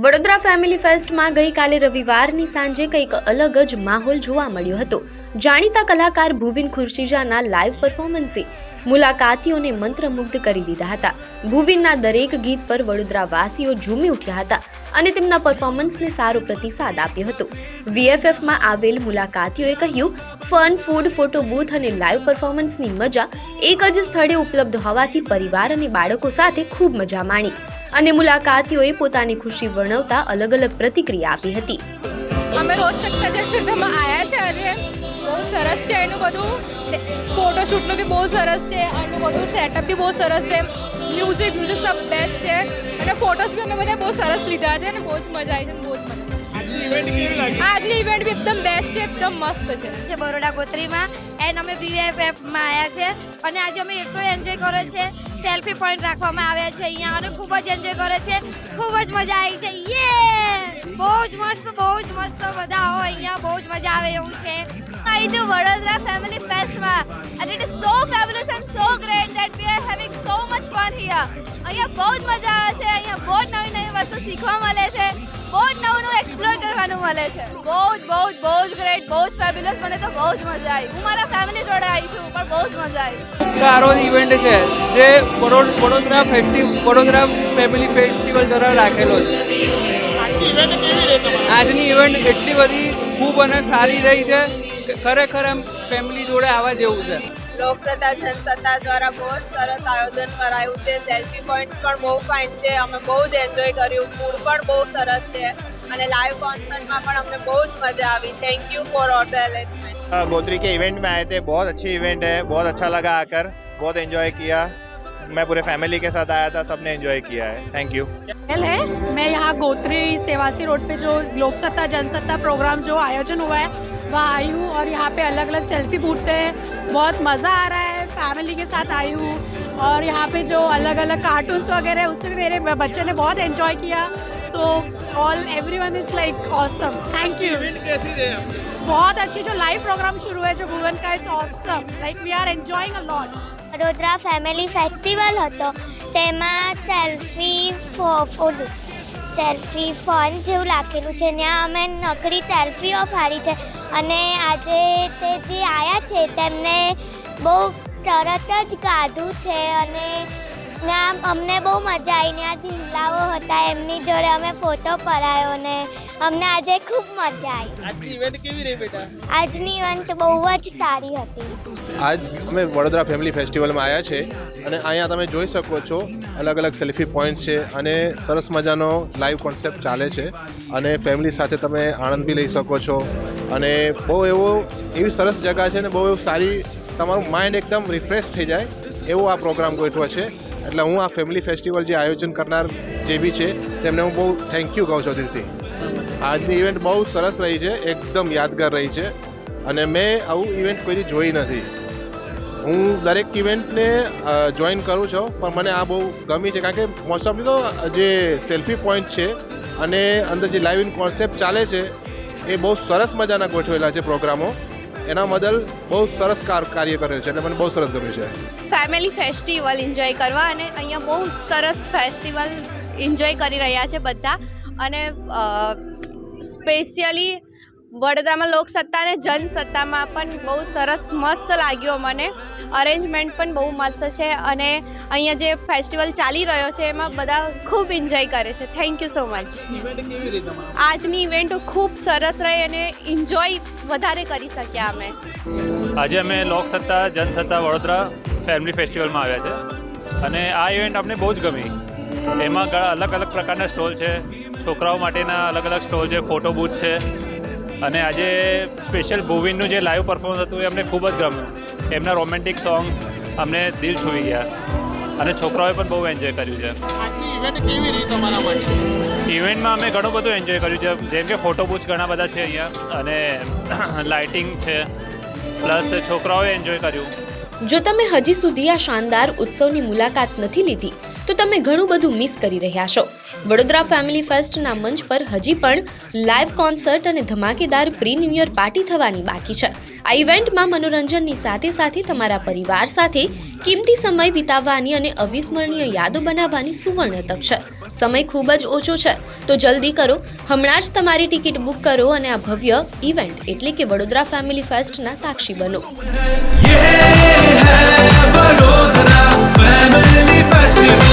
Vadodara family ફેસ્ટમાં ગઈકાલે રવિવારની સાંજે કંઈક અલગ જ માહોલ જોવા મળ્યો હતો. જાણીતા કલાકાર ભુવિન ખુરશીજાના લાઈવ પરફોર્મન્સે મુલાકાતીઓને મંત્રમુગ્ધ કરી દીધા હતા. ભુવિનના દરેક ગીત પર વડોદરાવાસીઓ ઝૂમી ઉઠ્યા હતા અને તેમના પરફોર્મન્સને સારો પ્રતિસાદ આપ્યો હતો. VFFમાં આવેલ મુલાકાતીઓએ કહ્યું, ફન, ફૂડ, ફોટો બૂથ અને લાઈવ પરફોર્મન્સની મજા એક જ સ્થળે ઉપલબ્ધ હોવાથી પરિવાર અને બાળકો સાથે ખૂબ મજા માણી અને મુલાકાતીઓએ પોતાની ખુશી વર્ણવતા અલગ અલગ પ્રતિક્રિયા આપી હતી. અમે રોજ શકતા જંકશનમાં આવ્યા છે. આજે બહુ સરસ છે. એનું બધું ફોટોશૂટનું બી બહુ સરસ છે. એનું બધું સેટઅપ બી બહુ સરસ છે. મ્યુઝિક સબ બેસ્ટ છે અને ફોટોસ બી અમે બધા બહુ સરસ લીધા છે અને બહુ જ મજા આવી છે. બહુ જ મજા. આજની ઇવેન્ટ બી એકદમ બેસ્ટ છે, એકદમ મસ્ત છે. બરોડા ગોત્રીમાં એન્ડ અમે VFFમાં આવ્યા છે અને આજે અમે એટલું એન્જોય કર્યો છે. સેલ્ફી પોઈન્ટ રાખવામાં આવ્યા છે અહીંયા અને ખૂબ જ એન્જોય કરે છે. ખૂબ જ મજા આવી છે. બહુ જ મસ્ત બધા આવો અહીંયા, બહુ જ મજા આવે એવું છે. આવી છું વડોદરા ફેમિલી ફેસ્ટમાં and it is so fabulous and so great that we are having so much fun here. અહીંયા બહુ જ મજા આવે છે. અહીંયા બહુ જ નવી વસ્તુ શીખવા મળે છે. બહુ જ નવું એક્સપ્લોર કરવાનું મળે છે. બહુ જ ગ્રેટ, બહુ જ ફેબ્યુલસ. મને તો બહુ જ મજા આવી. હું મારા ફેમિલી જોડે આવી છું પણ બહુ જ મજા આવી. સારો ઇવેન્ટ છે જે વડોદરા ફેમિલી ફેસ્ટિવલ દ્વારા રાખેલો છે. આજની ઇવેન્ટ એટલી બધી ખૂબ અને સારી રહી છે. ખરેખર એમ ફેમિલી જોડે આવવા જેવું છે. લોકસત્તા જનસત્તા દ્વારા બહુ જ સરસ આયોજન કરાયું છે. સેલ્ફી પોઈન્ટ પણ બહુ ફાઇન છે. અમે બહુ જ એન્જોય કર્યું. ફૂડ પણ બહુ સરસ છે અને લાઈવ કોન્સર્ટમાં પણ અમને બહુ જ મજા આવી. Thank you for all the arrangement. Gotri के इवेंट में आए थे. बहुत अच्छी इवेंट है. बहुत अच्छा लगा आकर. बहुत एंजॉय किया. मैं पूरे फैमिली के साथ आया था. सबने एंजॉय किया है. Thank you. है मैं यहाँ गोत्री सेवासी रोड पे जो लोकसत्ता जनसत्ता प्रोग्राम जो आयोजन हुआ है वहाँ आई हूँ और यहाँ पे अलग अलग सेल्फी बूथ है. बहुत मज़ा आ रहा है. फैमिली के साथ आई हूँ और यहाँ पे जो अलग अलग कार्टून्स वगैरह है उससे भी मेरे बच्चे ने बहुत एंजॉय किया. So all everyone is like awesome. Thank you. बहुत अच्छी जो लाइव प्रोग्राम शुरू है जो भुवन का is awesome. Like we are enjoying a lot. Vadodara family festival હતો. તેમાં સેલ્ફી ફન જેવું લખેલું છે. ત્યાં અમે નકરી સેલ્ફીઓ પાડી છે અને આજે તે જે આવ્યા છે તેમને બહુ તરત જ ગાધું છે અને ત્યાં અમને બહુ મજા આવી. ત્યાં ઢીલાઓ હતા એમની જોડે અમે ફોટો પડાયો ને અમને આજે ખૂબ મજા આવી. આજની ઇવેન્ટ કેવી રહી બેટા? આજની ઇવેન્ટ બહુ જ સારી હતી. આજ અમે વડોદરા ફેમિલી ફેસ્ટિવલમાં આવ્યા છે અને અહીંયા તમે જોઈ શકો છો અલગ અલગ સેલ્ફી પોઈન્ટ છે અને સરસ મજાનો લાઈવ કોન્સેપ્ટ ચાલે છે અને ફેમિલી સાથે તમે આનંદ બી લઈ શકો છો અને બહુ એવી સરસ જગ્યા છે ને બહુ સારી, તમારું માઇન્ડ એકદમ રિફ્રેશ થઈ જાય એવો આ પ્રોગ્રામ ગોઠવો છે. એટલે હું આ ફેમિલી ફેસ્ટિવલ જે આયોજન કરનાર જે બી છે તેમને હું બહુ થેન્ક યુ કહું છું દિલથી. આજની ઇવેન્ટ બહુ સરસ રહી છે, એકદમ યાદગાર રહી છે અને મેં આવું ઇવેન્ટ કોઈથી જોઈ નથી. હું દરેક ઇવેન્ટને જોઈન કરું છું પણ મને આ બહુ ગમી છે કારણ કે મોસ્ટ ઓફલી તો જે સેલ્ફી પોઈન્ટ છે અને અંદર જે લાઈવ ઇન કોન્સેપ્ટ ચાલે છે એ બહુ સરસ મજાના ગોઠવેલા છે પ્રોગ્રામો. એના બદલ બહુ સરસ કાર્ય કરેલ છે એટલે મને બહુ સરસ ગમ્યું છે. ફેમિલી ફેસ્ટિવલ એન્જોય કરવા અને અહીંયા બહુ સરસ ફેસ્ટિવલ એન્જોય કરી રહ્યા છે બધા અને સ્પેશિયલી વડોદરામાં લોકસત્તા અને જનસત્તામાં પણ બહુ સરસ મસ્ત લાગ્યો મને. અરેન્જમેન્ટ પણ બહુ મસ્ત છે અને અહીંયા જે ફેસ્ટિવલ ચાલી રહ્યો છે એમાં બધા ખૂબ એન્જોય કરે છે. Thank you so much. આજની ઇવેન્ટ ખૂબ સરસ રહી અને એન્જોય વધારે કરી શક્યા અમે. આજે અમે લોકસત્તા જનસત્તા વડોદરા ફેમિલી ફેસ્ટિવલમાં આવ્યા છે અને આ ઇવેન્ટ અમને બહુ જ ગમી. એમાં અલગ અલગ પ્રકારના સ્ટોલ છે. છોકરાઓ માટેના અલગ અલગ સ્ટોલ છે, ફોટો બૂથ છે અને આજે સ્પેશિયલ ભુવિનનું જે લાઈવ પરફોર્મન્સ હતું એ અમને ખૂબ જ ગમ્યું. એમના રોમેન્ટિક સોંગ્સ અમને દિલ છૂઈ ગયા અને છોકરાઓએ પણ બહુ એન્જોય કર્યું છે. આજની ઇવેન્ટ કેવી રહી તમારા માટે? ઇવેન્ટમાં અમે ઘણું બધું એન્જોય કર્યું છે. જેમ કે ફોટો બૂથ ઘણા બધા છે અહીંયા અને લાઇટિંગ છે પ્લસ છોકરાઓએ એન્જોય કર્યું. જો તમે હજી સુધી આ શાનદાર ઉત્સવની મુલાકાત નથી લીધી તો તમે ઘણું બધું મિસ કરી રહ્યા છો. વડોદરા ફેમિલી ફેસ્ટના મંચ પર હજી પણ લાઈવ કોન્સર્ટ અને ધમાકેદાર પ્રી ન્યૂ યર પાર્ટી થવાની બાકી છે. આ ઇવેન્ટમાં મનોરંજનની સાથે સાથે તમારા પરિવાર સાથે કિંમતી સમય વિતાવવાની અને અવિસ્મરણીય યાદો બનાવવાની સુવર્ણ તક છે. સમય ખૂબ જ ઓછો છે, તો જલ્દી કરો, હમણાં જ તમારી ટિકિટ બુક કરો અને આ ભવ્ય ઇવેન્ટ એટલે કે વડોદરા ફેમિલી ફેસ્ટના સાક્ષી બનો. ये है वडोदरा फैमिली फेस्टिवल.